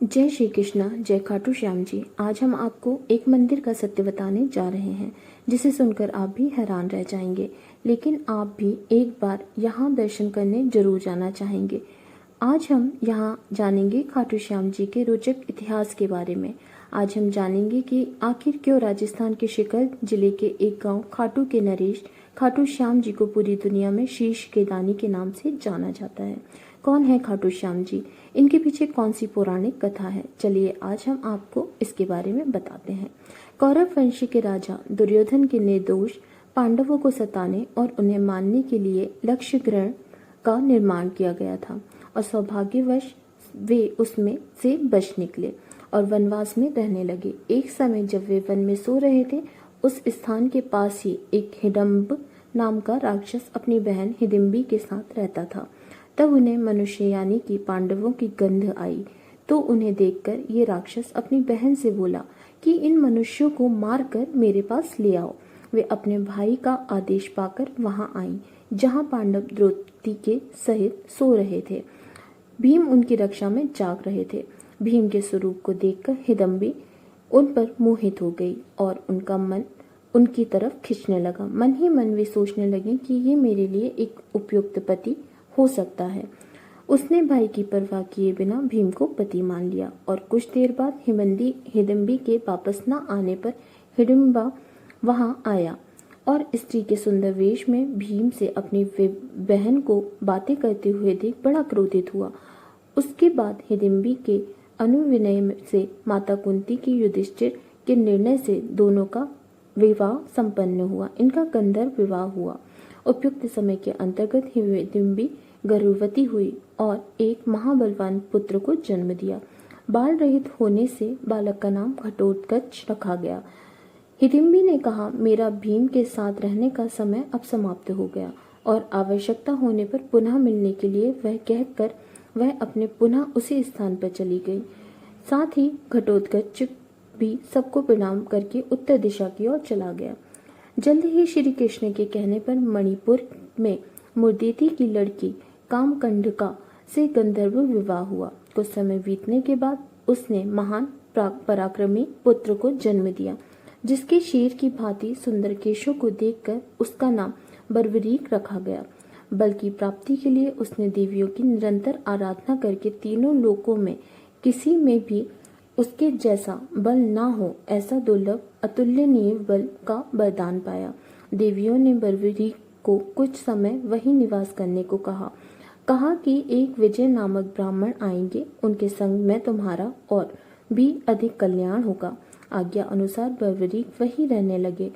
जय श्री कृष्णा, जय खाटू श्याम जी। आज हम आपको एक मंदिर का सत्य बताने जा रहे हैं जिसे सुनकर आप भी हैरान रह जाएंगे, लेकिन आप भी एक बार यहाँ दर्शन करने जरूर जाना चाहेंगे। आज हम यहाँ जानेंगे खाटू श्याम जी के रोचक इतिहास के बारे में। आज हम जानेंगे कि आखिर क्यों राजस्थान के शिकर जिले के एक गांव खाटू के नरेश खाटू श्याम जी को पूरी दुनिया में शीश के दानी के नाम से जाना जाता है। कौन है खाटू श्याम जी, इनके पीछे कौन सी पौराणिक कथा है, चलिए आज हम आपको इसके बारे में बताते हैं। कौरव वंश के राजा दुर्योधन के निर्दोष पांडवों को सताने और उन्हें मारने के लिए लक्ष्य ग्रहण का निर्माण किया गया था और सौभाग्यवश वे उसमें से बच निकले और वनवास में रहने लगे। एक समय जब वे वन में सो रहे थे, उस स्थान के पास ही एक हिडम्ब नाम का राक्षस अपनी बहन हिडिंबी के साथ रहता था। तब उन्हें मनुष्य यानी कि पांडवों की गंध आई, तो उन्हें देखकर ये राक्षस अपनी बहन से बोला कि इन मनुष्यों को मारकर मेरे पास ले आओ। वे अपने भाई का आदेश पाकर वहां आई, जहां पांडव द्रौपदी के सहित सो रहे थे। भीम उनकी रक्षा में जाग रहे थे। भीम के स्वरूप को देखकर हिडिंबी उन पर मोहित हो गई और उनका मन उनकी तरफ खिंचने लगा। मन ही मन वे सोचने लगी कि ये मेरे लिए एक उपयुक्त पति हो सकता है। उसने भाई की परवाह किए बिना भीम को पति मान लिया और कुछ देर बाद हिडिंबी के वापस न आने पर हिडिंबा वहां आया और स्त्री के सुंदर वेश में भीम से अपनी बहन को बातें करते हुए देख बड़ा क्रोधित हुआ। उसके बाद हिडिंबी के अनुविनय से माता कुंती की युधिष्ठिर के निर्णय से दोनों का विवाह संपन्न हुआ। इनका गंधर्व विवाह हुआ। उपयुक्त समय के अंतर्गत हिडिंबी गर्भवती हुई और एक महाबलवान पुत्र को जन्म दिया। बाल रहित होने से बालक का नाम घटोत्कच रखा गया। हिडिंबी ने कहा, मेरा भीम के साथ रहने का समय अब समाप्त हो गया और आवश्यकता होने पर पुनः मिलने के लिए वह कहकर वह अपने पुनः उसी स्थान पर चली गई। साथ ही घटोत्कच भी सबको प्रणाम करके उत्तर दिशा की ओर चला गया। जल्द ही श्री कृष्ण के कहने पर मणिपुर में मुर्देती की लड़की कामकंडका से गंधर्व विवाह हुआ। कुछ समय बीतने के बाद उसने महान पराक्रमी पुत्र को जन्म दिया, जिसके शेर की भांति सुंदर केशों को देखकर उसका नाम बर्बरीक रखा गया। बल की प्राप्ति के लिए उसने देवियों की निरंतर आराधना करके तीनों लोकों में किसी में भी उसके जैसा बल ना हो, ऐसा दुर्लभ अतुलनीय बल का वरदान पाया। देवियों ने बर्बरीक को कुछ समय वहीं निवास करने को कहा कि एक विजय नामक ब्राह्मण आएंगे, उनके संग में तुम्हारा और भी अधिक कल्याण होगा। आज्ञा अनुसार बर्बरीक वहीं रहने लगे।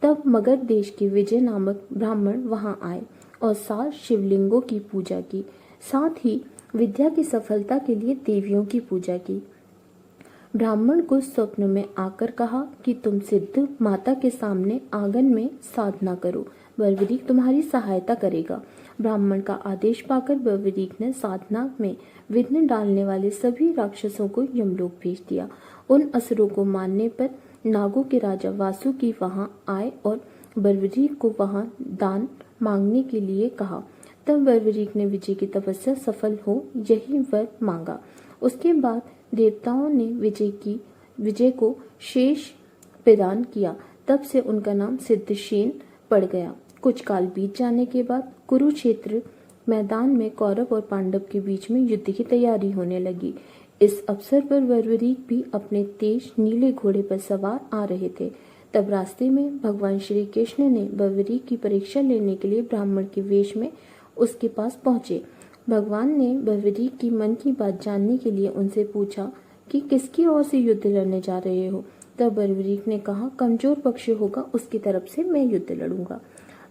तब मगध देश के विजय नामक ब्राह्मण वहां आए और 7 शिवलिंगों की पूजा की, साथ ही विद्या की सफलता के लिए देवियों की पूजा की। ब्राह्मण को स्वप्न में आकर कहा कि तुम सिद्ध माता के सामने आंगन में साधना करो, बर्बरीक तुम्हारी सहायता करेगा। ब्राह्मण का आदेश पाकर बर्बरीक ने साधना में विघ्न डालने वाले सभी राक्षसों को यमलोक भेज दिया। उन असुरों को मारने पर नागों के राजा वासुकी वहां आए और बर्बरीक को वहां दान मांगने के लिए कहा। तब बर्बरीक ने विजय की तपस्या सफल हो यही वर मांगा। उसके बाद देवताओं ने विजय को शेष प्रदान किया। तब से उनका नाम सिद्धसेन पड़ गया। कुछ काल बीत जाने के बाद कुरुक्षेत्र मैदान में कौरव और पांडव के बीच में युद्ध की तैयारी होने लगी। इस अवसर पर बर्बरीक भी अपने तेज नीले घोड़े पर सवार आ रहे थे। तब रास्ते में भगवान श्री कृष्ण ने बर्बरीक की परीक्षा लेने के लिए ब्राह्मण के वेश में उसके पास पहुंचे। भगवान ने बर्बरीक की मन की बात जानने के लिए उनसे पूछा कि किसकी ओर से युद्ध लड़ने जा रहे हो। तब बर्बरीक ने कहा, कमजोर पक्ष होगा उसकी तरफ से मैं युद्ध लड़ूंगा।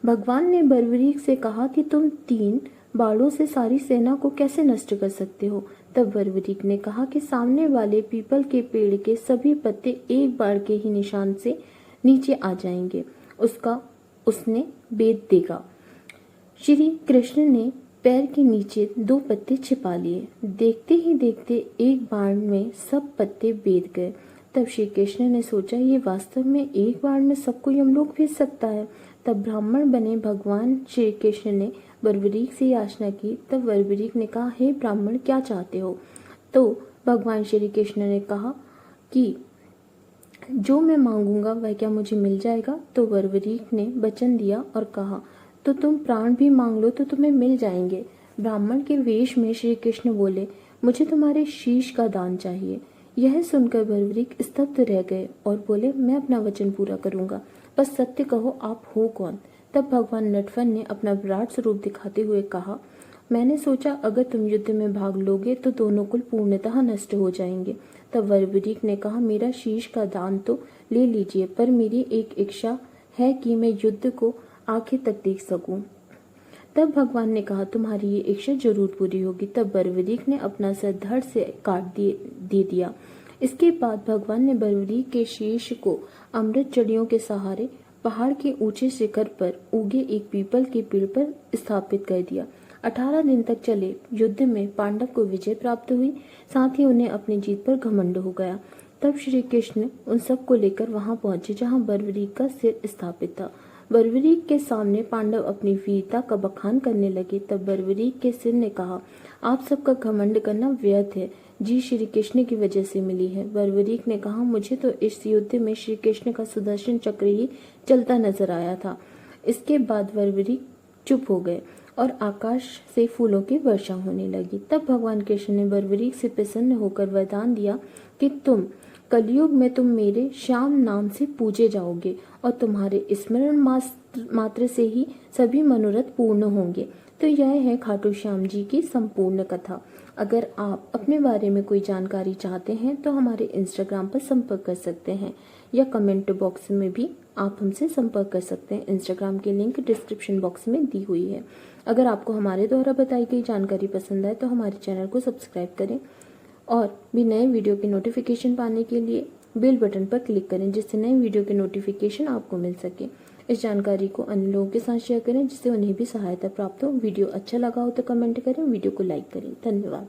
भगवान ने बर्बरीक से कहा कि तुम 3 बाणों से सारी सेना को कैसे नष्ट कर सकते हो। तब बर्बरीक ने कहा कि सामने वाले पीपल के पेड़ के सभी पत्ते एक बाण के ही निशान से नीचे आ जाएंगे, उसने भेद देगा। श्री कृष्ण ने पैर के नीचे 2 पत्ते छिपा लिए। देखते ही देखते एक बाण में सब पत्ते भेद गए। तब श्री कृष्ण ने सोचा, ये वास्तव में एक बाण में सबको यमलोक भेज सकता है। तब ब्राह्मण बने भगवान श्री कृष्ण ने बर्बरीक से याचना की। तब बर्बरीक ने कहा, हे ब्राह्मण, क्या चाहते हो? तो भगवान श्री कृष्ण ने कहा कि जो मैं मांगूंगा वह क्या मुझे मिल जाएगा? तो वरवरीक ने वचन दिया और कहा, तो तुम प्राण भी मांग लो तो तुम्हें मिल जाएंगे। ब्राह्मण के वेश में श्री कृष्ण बोले, मुझे तुम्हारे शीश का दान चाहिए। यह सुनकर वरवरीक स्तब्ध रह गए और बोले, मैं अपना वचन पूरा करूंगा, बस सत्य कहो, आप हो कौन? तब भगवान नटवर ने अपना विराट स्वरूप दिखाते हुए कहा, मैंने सोचा अगर तुम युद्ध में भाग लोगे तो दोनों कुल पूर्णतः नष्ट हो जाएंगे। तब वरवरीक ने कहा, मेरा शीश का दान तो ले लीजिए, पर मेरी एक इच्छा है कि मैं युद्ध को आखिर तक देख सकूं। तब भगवान ने कहा, तुम्हारी ये इच्छा जरूर पूरी होगी। तब वरवरीक ने अपना सर धड़ से काट दे दिया। इसके बाद भगवान ने वरवरीक के शीश को अमृत चड़ियों के सहारे पहाड़ के ऊंचे शिखर पर उगे एक पीपल के पेड़ पर स्थापित कर दिया। 18 दिन तक चले युद्ध में पांडव को विजय प्राप्त हुई, साथ ही उन्हें अपनी जीत पर घमंड हो गया। तब श्री कृष्ण उन सबको लेकर वहां पहुंचे जहां वरवरीक का सिर स्थापित था। वरवरीक के सामने पांडव अपनी वीरता का बखान करने लगे। तब वरवरीक के सिर ने कहा, आप सबका घमंड करना व्यर्थ है, जी श्री कृष्ण की वजह से मिली है। वरवरीक ने कहा, मुझे तो इस युद्ध में श्री कृष्ण का सुदर्शन चक्र ही चलता नजर आया था। इसके बाद वरवरीक चुप हो गए और आकाश से फूलों की वर्षा होने लगी। तब भगवान कृष्ण ने वरवरीक से प्रसन्न होकर वरदान दिया कि तुम कलयुग में तुम मेरे श्याम नाम से पूजे जाओगे और तुम्हारे स्मरण मात्र से ही सभी मनोरथ पूर्ण होंगे। तो यह है खाटू श्याम जी की संपूर्ण कथा। अगर आप अपने बारे में कोई जानकारी चाहते हैं तो हमारे इंस्टाग्राम पर संपर्क कर सकते हैं या कमेंट बॉक्स में भी आप हमसे संपर्क कर सकते हैं। इंस्टाग्राम की लिंक डिस्क्रिप्शन बॉक्स में दी हुई है। अगर आपको हमारे द्वारा बताई गई जानकारी पसंद आए तो हमारे चैनल को सब्सक्राइब करें और भी नए वीडियो की नोटिफिकेशन पाने के लिए बेल बटन पर क्लिक करें, जिससे नए वीडियो के नोटिफिकेशन आपको मिल सके। इस जानकारी को अन्य लोगों के साथ शेयर करें जिससे उन्हें भी सहायता प्राप्त हो। वीडियो अच्छा लगा हो तो कमेंट करें, वीडियो को लाइक करें। धन्यवाद।